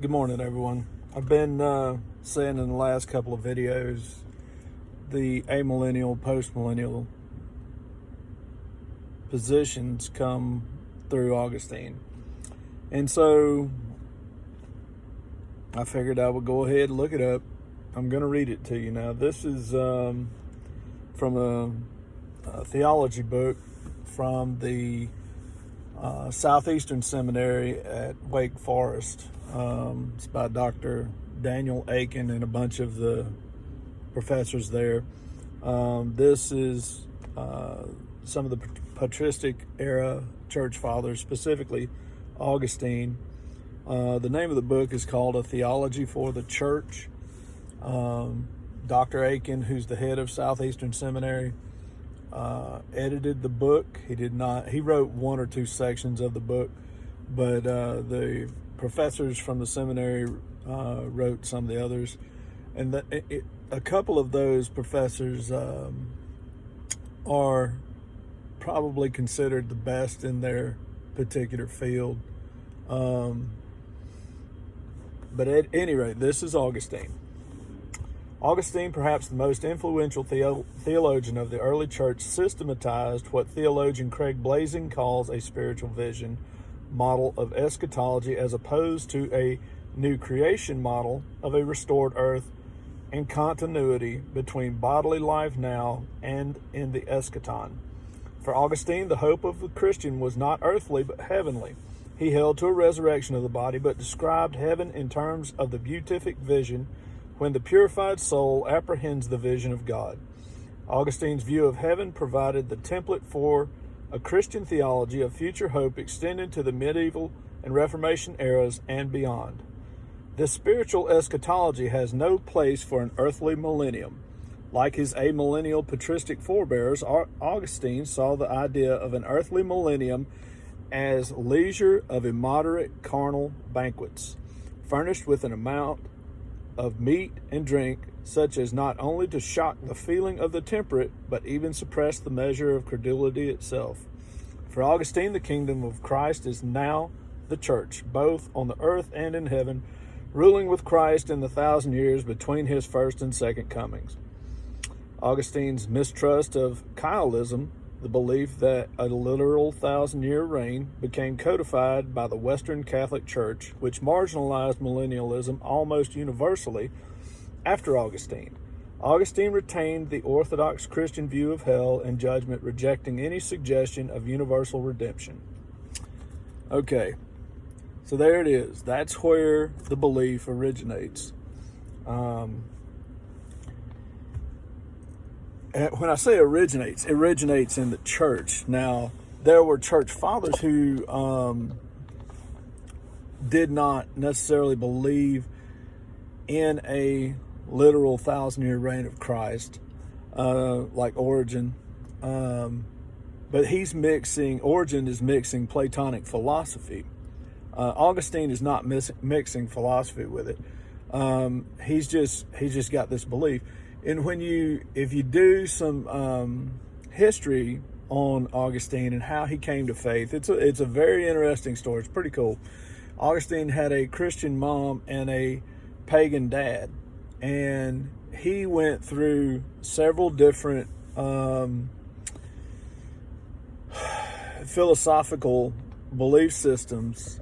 Good morning, everyone. I've been saying in the last couple of videos the amillennial, postmillennial positions come through Augustine. And so I figured I would go ahead and look it up. I'm going to read it to you now. This is from a theology book from the Southeastern Seminary at Wake Forest. It's by Dr. Daniel Aiken and a bunch of the professors there. This is some of the patristic era church fathers, specifically Augustine. The name of the book is called A Theology for the Church. Dr. Aiken, who's the head of Southeastern Seminary, edited the book. He wrote one or two sections of the book, but the professors from the seminary wrote some of the others. And a couple of those professors are probably considered the best in their particular field. But at any rate, this is Augustine. Augustine, perhaps the most influential theologian of the early church, systematized what theologian Craig Blazing calls a spiritual vision model of eschatology, as opposed to a new creation model of a restored earth and continuity between bodily life now and in the eschaton. For Augustine, the hope of the Christian was not earthly but heavenly. He held to a resurrection of the body, but described heaven in terms of the beatific vision when the purified soul apprehends the vision of God. Augustine's view of heaven provided the template for a Christian theology of future hope extended to the medieval and Reformation eras and beyond. This spiritual eschatology has no place for an earthly millennium. Like his amillennial patristic forebears, Augustine saw the idea of an earthly millennium as leisure of immoderate carnal banquets, furnished with an amount of meat and drink such as not only to shock the feeling of the temperate, but even suppress the measure of credulity itself. For Augustine, the kingdom of Christ is now the church, both on the earth and in heaven, ruling with Christ in the 1,000 years between his first and second comings. Augustine's mistrust of Kailism, the belief that a literal 1,000-year reign, became codified by the Western Catholic Church, which marginalized millennialism almost universally after Augustine. Augustine retained the Orthodox Christian view of hell and judgment, rejecting any suggestion of universal redemption. Okay, so there it is. That's where the belief originates. When I say originates, it originates in the church. Now, there were church fathers who did not necessarily believe in a literal 1,000-year reign of Christ, like Origen. But Origen is mixing Platonic philosophy. Augustine is not mixing philosophy with it. He's just got this belief. And if you do some history on Augustine and how he came to faith, it's a very interesting story. It's pretty cool. Augustine had a Christian mom and a pagan dad, and he went through several different philosophical belief systems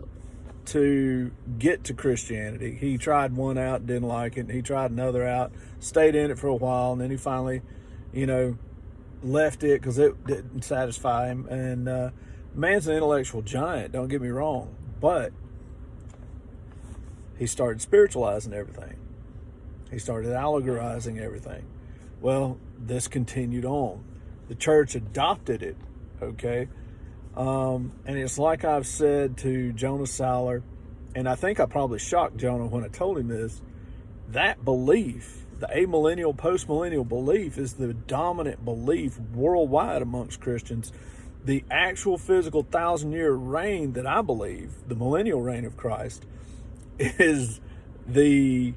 to get to Christianity. He tried one out, didn't like it. He tried another out, stayed in it for a while, and then he finally, left it because it didn't satisfy him. And man's an intellectual giant, don't get me wrong, but he started spiritualizing everything. He started allegorizing everything. Well, this continued on. The church adopted it, okay? And it's like I've said to Jonah Saller, and I think I probably shocked Jonah when I told him this, that belief, the amillennial, postmillennial belief, is the dominant belief worldwide amongst Christians. The actual physical 1,000-year reign that I believe, the millennial reign of Christ, is the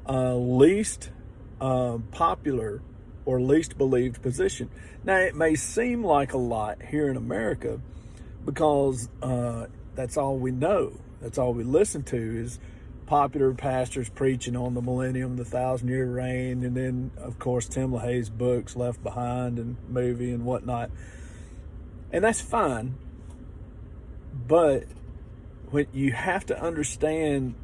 least popular or least believed position. Now, it may seem like a lot here in America because that's all we know. That's all we listen to is popular pastors preaching on the millennium, the 1,000-year reign, and then, of course, Tim LaHaye's books, Left Behind and movie and whatnot. And that's fine. But when you have to understand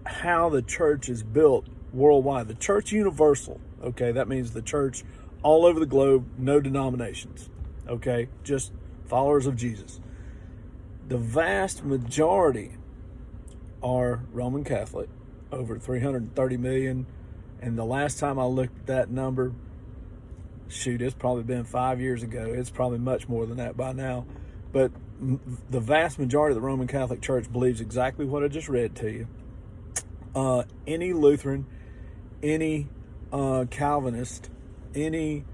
how the church is built worldwide. The church universal, okay? That means the church all over the globe, no denominations, okay? Just followers of Jesus. The vast majority are Roman Catholic, over 330 million. And the last time I looked at that number, shoot, it's probably been 5 years ago. It's probably much more than that by now. But the vast majority of the Roman Catholic Church believes exactly what I just read to you. Any Lutheran, any Calvinist, any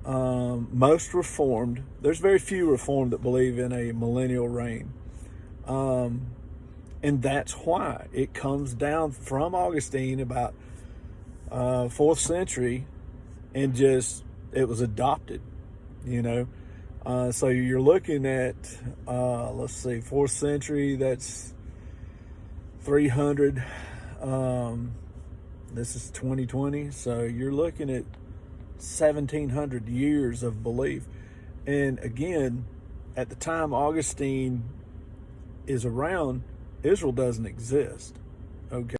most Reformed, there's very few Reformed that believe in a millennial reign. And that's why it comes down from Augustine about 4th century, and just it was adopted, you know. So you're looking at, let's see, 4th century, that's 300. This is 2020, so you're looking at 1,700 years of belief. And again, at the time Augustine is around, Israel doesn't exist, okay?